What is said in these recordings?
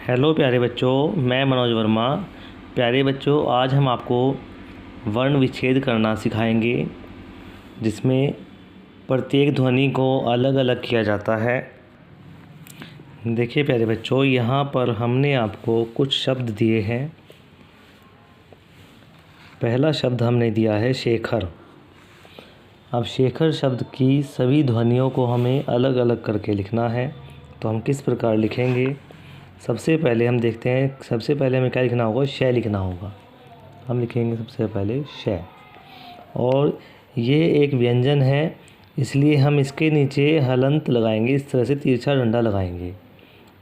Hello प्यारे बच्चों, मैं मनोज वर्मा। प्यारे बच्चों, आज हम आपको वर्ण विच्छेद करना सिखाएंगे, जिसमें प्रत्येक ध्वनि को अलग अलग किया जाता है। देखिए प्यारे बच्चों, यहाँ पर हमने आपको कुछ शब्द दिए हैं। पहला शब्द हमने दिया है शेखर। अब शेखर शब्द की सभी ध्वनियों को हमें अलग अलग करके लिखना है। तो हम किस प्रकार लिखेंगे? सबसे पहले हम देखते हैं, सबसे पहले हमें क्या लिखना होगा? श लिखना होगा। हम लिखेंगे सबसे पहले श। और ये एक व्यंजन है, इसलिए हम इसके नीचे हलंत लगाएंगे, इस तरह से तिरछा डंडा लगाएंगे।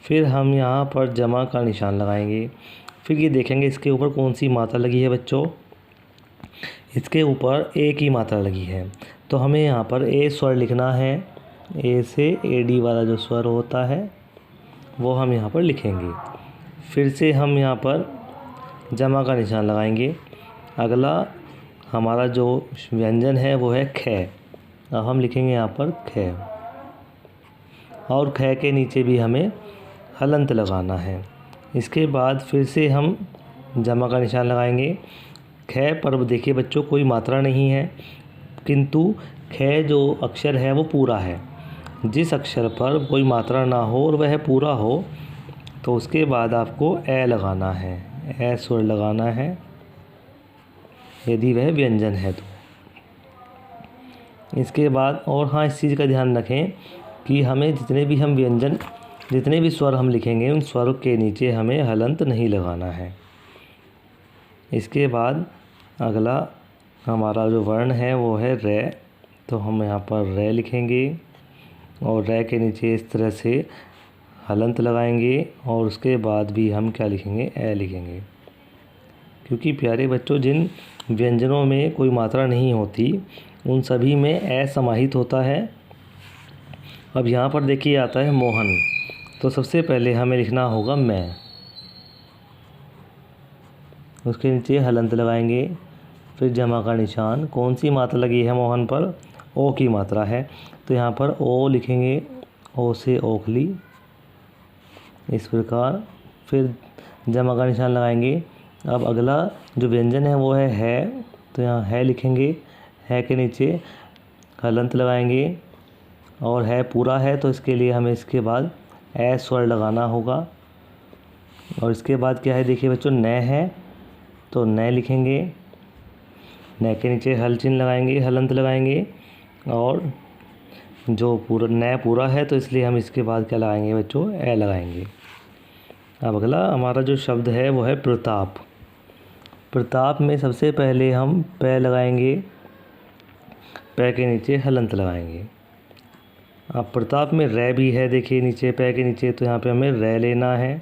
फिर हम यहाँ पर जमा का निशान लगाएंगे। फिर ये देखेंगे इसके ऊपर कौन सी मात्रा लगी है बच्चों। इसके ऊपर ए की मात्रा लगी है, तो हमें यहाँ पर ए स्वर लिखना है। ए से एडी वाला जो स्वर होता है वो हम यहाँ पर लिखेंगे। फिर से हम यहाँ पर जमा का निशान लगाएंगे। अगला हमारा जो व्यंजन है वो है ख। अब हम लिखेंगे यहाँ पर ख, और ख के नीचे भी हमें हलंत लगाना है। इसके बाद फिर से हम जमा का निशान लगाएंगे। ख पर देखिए बच्चों, कोई मात्रा नहीं है, किंतु ख जो अक्षर है वो पूरा है। जिस अक्षर पर कोई मात्रा ना हो और वह पूरा हो, तो उसके बाद आपको ए लगाना है, ए स्वर लगाना है, यदि वह व्यंजन है तो। इसके बाद और हाँ, इस चीज़ का ध्यान रखें कि हमें जितने भी स्वर हम लिखेंगे, उन स्वर के नीचे हमें हलंत नहीं लगाना है। इसके बाद अगला हमारा जो वर्ण है वो है रे। तो हम यहाँ पर रे लिखेंगे और रे के नीचे इस तरह से हलंत लगाएंगे, और उसके बाद भी हम क्या लिखेंगे? ए लिखेंगे। क्योंकि प्यारे बच्चों, जिन व्यंजनों में कोई मात्रा नहीं होती उन सभी में ए समाहित होता है। अब यहाँ पर देखिए आता है मोहन, तो सबसे पहले हमें लिखना होगा मैं। उसके नीचे हलंत लगाएंगे, फिर जमा का निशान। कौन सी मात्रा लगी है मोहन पर? ओ की मात्रा है, तो यहाँ पर ओ लिखेंगे, ओ से ओखली, इस प्रकार। फिर जमा का निशान लगाएंगे। अब अगला जो व्यंजन है वो है, तो यहाँ है लिखेंगे, है के नीचे हलंत लगाएंगे, और है पूरा है तो इसके लिए हमें इसके बाद ए स्वर लगाना होगा। और इसके बाद क्या है? देखिए बच्चों, न है तो न लिखेंगे, न के नीचे हल चिन्ह लगाएंगे, हलंत लगाएंगे, और जो न पूरा है तो इसलिए हम इसके बाद क्या लगाएंगे बच्चों? ए लगाएंगे। अब अगला हमारा जो शब्द है वो है प्रताप। प्रताप में सबसे पहले हम पै लगाएंगे, पै के नीचे हलंत लगाएंगे। अब प्रताप में रे भी है, देखिए नीचे पै के नीचे, तो यहाँ पे हमें रे लेना है,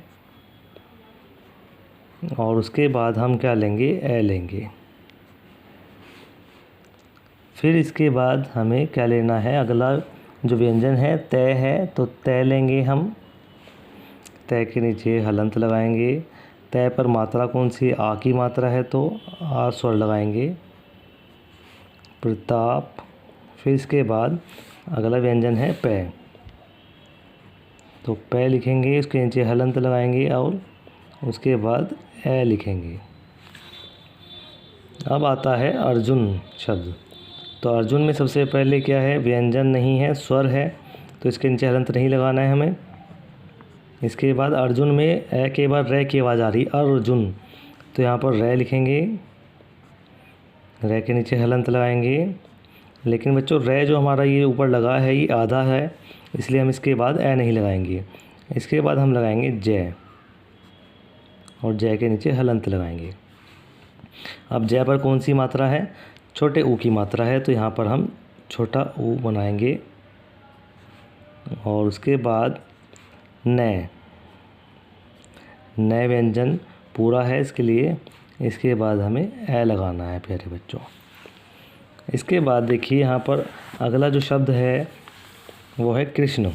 और उसके बाद हम क्या लेंगे? ए लेंगे। फिर इसके बाद हमें क्या लेना है? अगला जो व्यंजन है तय है, तो तय लेंगे हम, तय के नीचे हलंत लगाएंगे। तय पर मात्रा कौन सी? आ की मात्रा है, तो आ स्वर लगाएंगे, प्रताप। फिर इसके बाद अगला व्यंजन है पै, तो पै लिखेंगे, उसके नीचे हलंत लगाएंगे, और उसके बाद ए लिखेंगे। अब आता है अर्जुन शब्द। तो अर्जुन में सबसे पहले क्या है? व्यंजन नहीं है, स्वर है, तो इसके नीचे हलंत नहीं लगाना है हमें। इसके बाद अर्जुन में ए के बाद रे की आवाज़ आ रही, अर्जुन, तो यहाँ पर रे लिखेंगे, रे के नीचे हलंत लगाएंगे। लेकिन बच्चों, रे जो हमारा ये ऊपर लगा है ये आधा है, इसलिए हम इसके बाद ए नहीं लगाएंगे। इसके बाद हम लगाएंगे जय, और जय के नीचे हलंत लगाएंगे। अब जय पर कौन सी मात्रा है? छोटे ऊ की मात्रा है, तो यहाँ पर हम छोटा ऊ बनाएंगे, और उसके बाद न व्यंजन पूरा है, इसके लिए इसके बाद हमें ए लगाना है प्यारे बच्चों। इसके बाद देखिए यहाँ पर अगला जो शब्द है वो है कृष्ण।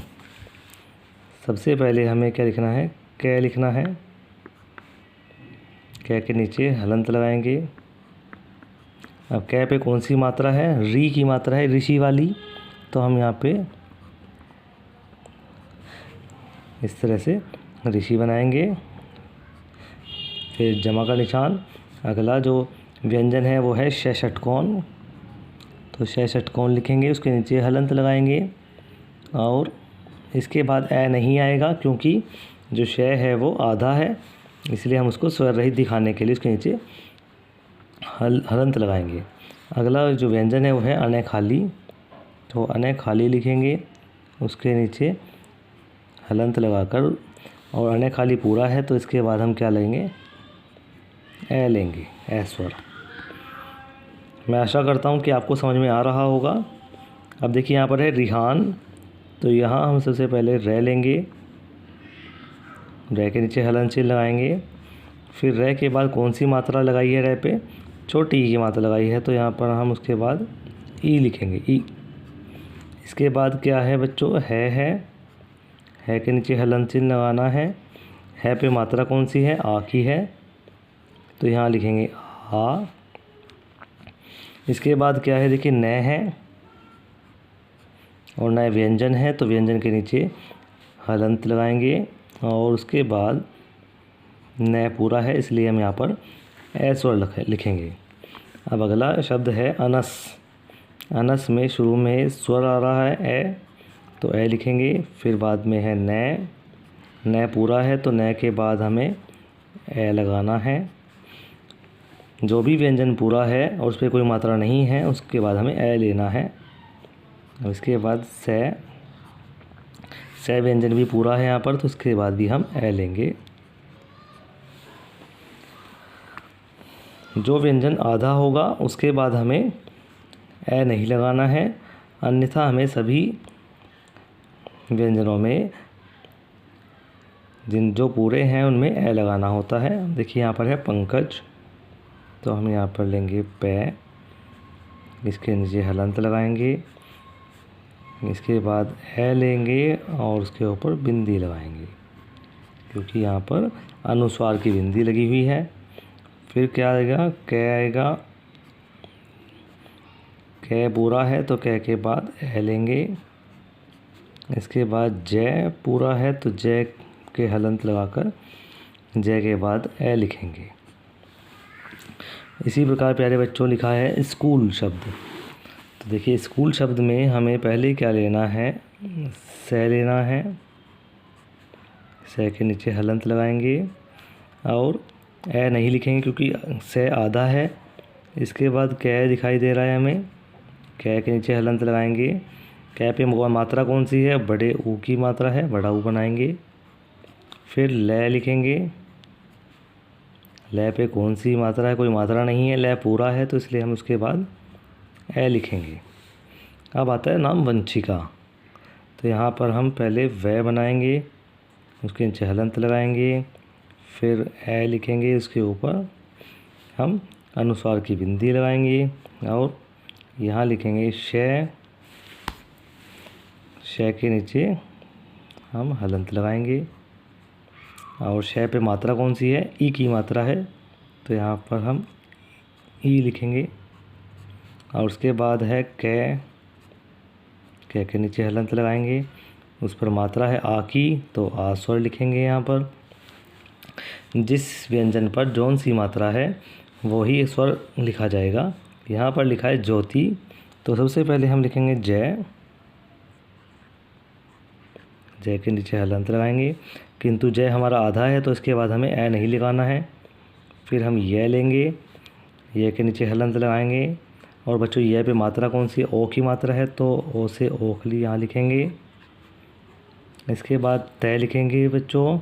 सबसे पहले हमें क्या लिखना है? कै लिखना है, कै के नीचे हलंत लगाएंगे। अब कै पे कौन सी मात्रा है? री की मात्रा है, ऋषि वाली, तो हम यहाँ पे इस तरह से ऋषि बनाएंगे। फिर जमा का निशान। अगला जो व्यंजन है वो है श षटकोण, तो श षटकोण लिखेंगे, उसके नीचे हलंत लगाएंगे और इसके बाद ए नहीं आएगा क्योंकि जो श है वो आधा है, इसलिए हम उसको स्वर रहित दिखाने के लिए उसके नीचे हलंत लगाएंगे। अगला जो व्यंजन है वो है अने खाली, तो अने खाली लिखेंगे, उसके नीचे हलंत लगाकर, और अने खाली पूरा है तो इसके बाद हम क्या लेंगे, ए लेंगे, ए स्वर। मैं आशा करता हूँ कि आपको समझ में आ रहा होगा। अब देखिए यहाँ पर है रिहान, तो यहाँ हम सबसे पहले रे लेंगे, रे के नीचे हलन चिन्ह लगाएंगे। फिर रे के बाद कौन सी मात्रा लगाई है रे पे, छोटी ई की मात्रा लगाई है, तो यहाँ पर हम उसके बाद ई लिखेंगे, ई। इसके बाद क्या है बच्चों, है के नीचे हलन चिन्ह लगाना है पे मात्रा कौन सी है, आ की है, तो यहाँ लिखेंगे आ। इसके बाद क्या है, देखिए न है और नए व्यंजन है, तो व्यंजन के नीचे हलंत लगाएंगे और उसके बाद न पूरा है, इसलिए हम यहाँ पर ए स्वर लिखेंगे। अब अगला शब्द है अनस। अनस में शुरू में स्वर आ रहा है ए, तो ए लिखेंगे। फिर बाद में है न पूरा है, तो न के बाद हमें ए लगाना है। जो भी व्यंजन पूरा है और उस पर कोई मात्रा नहीं है, उसके बाद हमें ए लेना है। और इसके बाद से व्यंजन भी पूरा है यहाँ पर, तो उसके बाद भी हम ए लेंगे। जो व्यंजन आधा होगा उसके बाद हमें ए नहीं लगाना है, अन्यथा हमें सभी व्यंजनों में जो पूरे हैं उनमें ए लगाना होता है। देखिए यहाँ पर है पंकज, तो हम यहाँ पर लेंगे पे, इसके नीचे हलंत लगाएंगे, इसके बाद ए लेंगे और उसके ऊपर बिंदी लगाएंगे क्योंकि यहाँ पर अनुस्वार की बिंदी लगी हुई है। फिर क्या आएगा, कै आएगा, कै पूरा है तो कै के बाद ए लेंगे। इसके बाद जय पूरा है तो जय के हलंत लगाकर जय के बाद ए लिखेंगे। इसी प्रकार प्यारे बच्चों लिखा है स्कूल शब्द। तो देखिए स्कूल शब्द में हमें पहले क्या लेना है, से लेना है, से के नीचे हलंत लगाएंगे और ए नहीं लिखेंगे क्योंकि से आधा है। इसके बाद कै दिखाई दे रहा है हमें, कै के नीचे हलंत लगाएंगे। कै पे मात्रा कौन सी है, बड़े ऊ की मात्रा है, बड़ा ऊ बनाएंगे। फिर ले लिखेंगे, ले पे कौन सी मात्रा है, कोई मात्रा नहीं है, ले पूरा है, तो इसलिए हम उसके बाद ए लिखेंगे। अब आता है नाम वंशिका, तो यहाँ पर हम पहले वे बनाएंगे, उसके नीचे हलंत लगाएंगे, फिर ए लिखेंगे, उसके ऊपर हम अनुस्वार की बिंदी लगाएंगे और यहाँ लिखेंगे शे के नीचे हम हलंत लगाएंगे और शे पे मात्रा कौन सी है, ई की मात्रा है, तो यहाँ पर हम ई लिखेंगे। और उसके बाद है कै के नीचे हलंत लगाएंगे, उस पर मात्रा है आ की, तो आ स्वर लिखेंगे। यहाँ पर जिस व्यंजन पर जौन सी मात्रा है वही स्वर लिखा जाएगा। यहाँ पर लिखा है ज्योति, तो सबसे पहले हम लिखेंगे जय, जय के नीचे हलंत लगाएंगे, किंतु जय हमारा आधा है तो इसके बाद हमें ए नहीं लगाना है। फिर हम ये लेंगे, ये के नीचे हलंत लगाएंगे और बच्चों ये पे मात्रा कौन सी है, ओ की मात्रा है, तो ओ से ओखली यहाँ लिखेंगे। इसके बाद तय लिखेंगे बच्चों,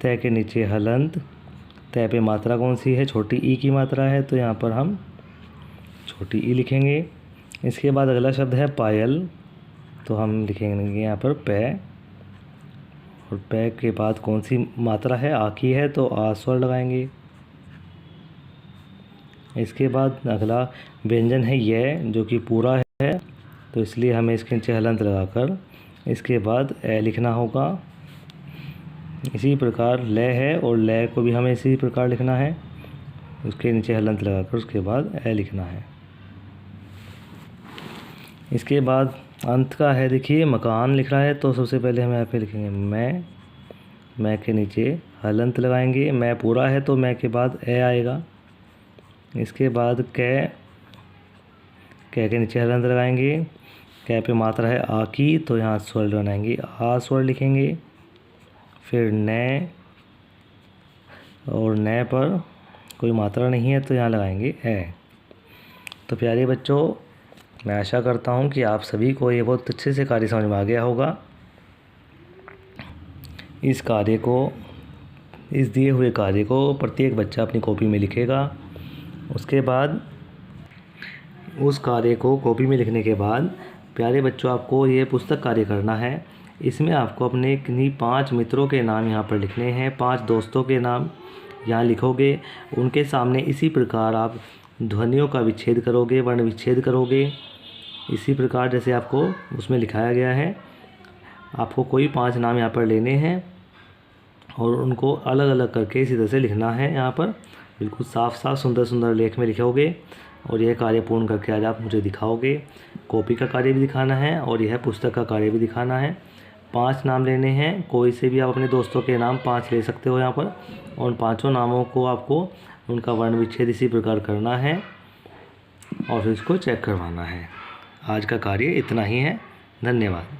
तय के नीचे हलंत, तय पे मात्रा कौन सी है, छोटी ई की मात्रा है, तो यहाँ पर हम छोटी ई लिखेंगे। इसके बाद अगला शब्द है पायल, तो हम लिखेंगे यहाँ पर पै, और पै के बाद कौन सी मात्रा है, आ की है, तो आ स्वर लगाएंगे। इसके बाद अगला व्यंजन है ये, जो कि पूरा है, तो इसलिए हमें इसके नीचे हलंत लगाकर इसके बाद ए लिखना होगा। इसी प्रकार ले है और ले को भी हमें इसी प्रकार लिखना है, उसके नीचे हलंत लगाकर उसके बाद ए लिखना है। इसके बाद अंत का है, देखिए मकान लिख रहा है, तो सबसे पहले हम यहाँ पे लिखेंगे मैं, मैं के नीचे हलंत लगाएंगे। मैं पूरा है तो मैं के बाद ए आएगा। इसके बाद कै के नीचे हलंत लगाएंगे। कै पे मात्रा है आ की, तो यहाँ स्वर बनाएंगे, आ स्वर लिखेंगे। फिर नै, और नै पर कोई मात्रा नहीं है तो यहाँ लगाएंगे ए। तो प्यारे बच्चों, मैं आशा करता हूँ कि आप सभी को ये बहुत अच्छे से कार्य समझ में आ गया होगा। इस कार्य को, इस दिए हुए कार्य को प्रत्येक बच्चा अपनी कॉपी में लिखेगा। उसके बाद उस कार्य को कॉपी में लिखने के बाद प्यारे बच्चों, आपको ये पुस्तक कार्य करना है। इसमें आपको अपने किन्हीं 5 मित्रों के नाम यहाँ पर लिखने हैं, 5 दोस्तों के नाम यहाँ लिखोगे। उनके सामने इसी प्रकार आप ध्वनियों का विच्छेद करोगे, वर्ण विच्छेद करोगे, इसी प्रकार जैसे आपको उसमें लिखाया गया है। आपको कोई 5 नाम यहाँ पर लेने हैं और उनको अलग अलग करके इसी तरह से लिखना है। यहाँ पर बिल्कुल साफ साफ सुंदर सुंदर लेख में लिखोगे और यह कार्य पूर्ण करके आज आप मुझे दिखाओगे। कॉपी का कार्य भी दिखाना है और यह पुस्तक का कार्य भी दिखाना है। 5 नाम लेने हैं, कोई से भी आप अपने दोस्तों के नाम 5 ले सकते हो यहाँ पर, और उन 5 नामों को आपको उनका वर्ण विच्छेद इसी प्रकार करना है और फिर इसको चेक करवाना है। आज का कार्य इतना ही है। धन्यवाद।